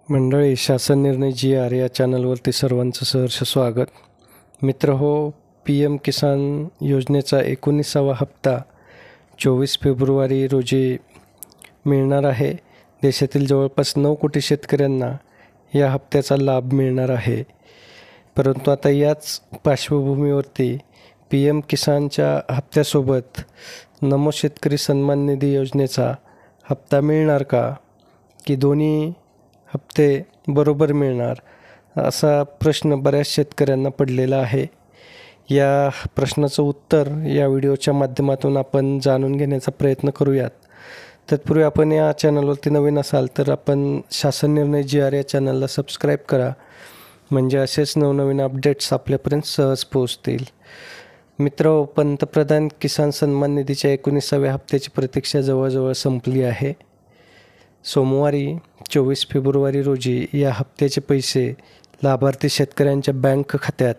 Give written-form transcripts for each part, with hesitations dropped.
मंडळी, शासन निर्णय GR या चॅनलवरती सर्वांचं सहर्ष स्वागत. मित्र हो, PM किसान योजनेचा 19वा हप्ता 24 फेब्रुवारी रोजी मिळणार आहे. देशातील जवळपास 9 कोटी शेतकऱ्यांना या हप्त्याचा लाभ मिळणार आहे. परंतु आता याच पार्श्वभूमीवरती PM किसानच्या हप्त्यासोबत नमो शेतकरी सन्मान निधी योजनेचा हप्ता मिळणार का, की दोन्ही हप्ते बरोबर मिळणार, असा प्रश्न बऱ्याच शेतकऱ्यांना पडलेला आहे. या प्रश्नाचं उत्तर या व्हिडिओच्या माध्यमातून आपण जाणून घेण्याचा प्रयत्न करूयात. तत्पूर्वी आपण या चॅनलवरती नवीन असाल तर आपण शासन निर्णय GR या चॅनलला सबस्क्राईब करा, म्हणजे असेच नवनवीन अपडेट्स आपल्यापर्यंत सहज पोहोचतील. मित्र, पंतप्रधान किसान सन्मान निधीच्या 19व्या हप्त्याची प्रतीक्षा जवळजवळ संपली आहे. सोमवारी 24 फेब्रुवारी रोजी या हप्त्याचे पैसे लाभार्थी शेतकऱ्यांच्या बँक खात्यात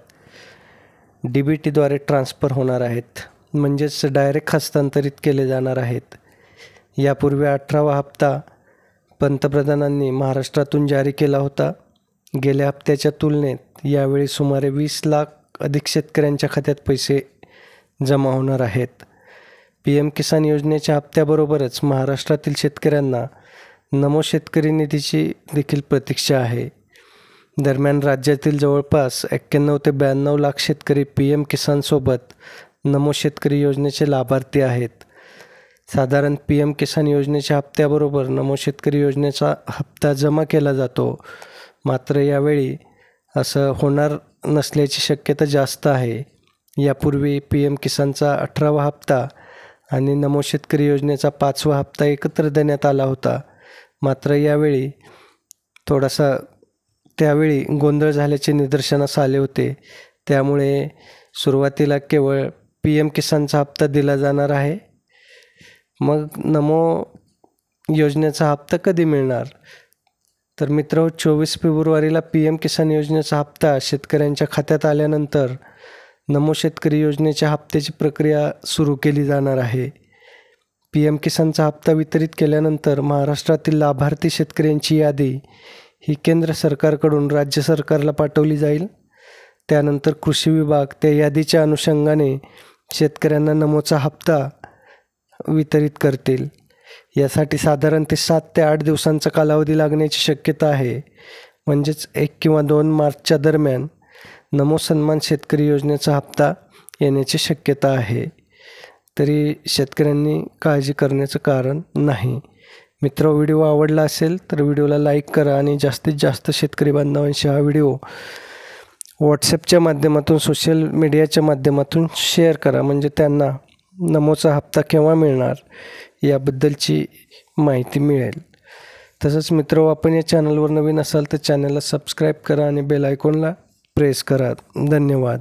DBTद्वारे ट्रान्स्फर होणार आहेत, म्हणजेच डायरेक्ट हस्तांतरित केले जाणार आहेत. यापूर्वी 18वा हप्ता पंतप्रधानांनी महाराष्ट्रातून जारी केला होता. गेल्या हप्त्याच्या तुलनेत यावेळी सुमारे 20 लाख अधिक शेतकऱ्यांच्या खात्यात पैसे जमा होणार आहेत. PM किसान योजनेच्या हप्त्याबरोबरच महाराष्ट्रातील शेतकऱ्यांना नमो शेतकरी निधीची देखील प्रतीक्षा आहे. दरम्यान राज्यातील जवळपास 91 ते 92 लाख शेतकरी PM किसानसोबत नमो शेतकरी योजनेचे लाभार्थी आहेत. साधारण PM किसान योजनेच्या हप्त्याबरोबर नमो शेतकरी योजनेचा हप्ता जमा केला जातो. मात्र यावेळी असं होणार नसल्याची शक्यता जास्त आहे. यापूर्वी PM किसानचा 18वा हप्ता आणि नमो शेतकरी योजनेचा 5वा हप्ता एकत्र देण्यात आला होता. मात्र यावेळी त्यावेळी गोंधळ झाल्याचे निदर्शनास आले होते. त्यामुळे सुरुवातीला केवळ PM किसानचा हप्ता दिला जाणार आहे. मग नमो योजनेचा हप्ता कधी मिळणार? तर मित्र, 24 फेब्रुवारीला PM किसान योजनेचा हप्ता शेतकऱ्यांच्या खात्यात आल्यानंतर नमो शेतकरी योजनेच्या हप्त्याची प्रक्रिया सुरू केली जाणार आहे. PM किसानचा हप्ता वितरित केल्यानंतर महाराष्ट्रातील लाभार्थी शेतकऱ्यांची यादी ही केंद्र सरकारकडून राज्य सरकारला पाठवली जाईल. त्यानंतर कृषी विभाग त्या यादीच्या अनुषंगाने शेतकऱ्यांना नमोचा हप्ता वितरित करतील. यासाठी साधारण 7 ते 8 दिवसांचा कालावधी लागण्याची शक्यता आहे. म्हणजेच 1 किंवा 2 मार्चच्या दरम्यान नमो सन्मान शेतकरी योजनेचा हप्ता येण्याची शक्यता आहे. तरी शेतकऱ्यांनी काळजी करण्याचं कारण नाही. मित्र, व्हिडिओ आवडला असेल तर व्हिडिओला लाईक करा आणि जास्तीत जास्त शेतकरी बांधवांशी हा व्हिडिओ व्हॉट्सॲपच्या माध्यमातून, सोशल मीडियाच्या माध्यमातून शेअर करा, म्हणजे त्यांना नमोचा हप्ता केव्हा मिळणार याबद्दलची माहिती मिळेल. तसंच मित्र, आपण या चॅनलवर नवीन असाल तर चॅनलला सबस्क्राईब करा आणि बेल आयकॉनला प्रेस करा. धन्यवाद.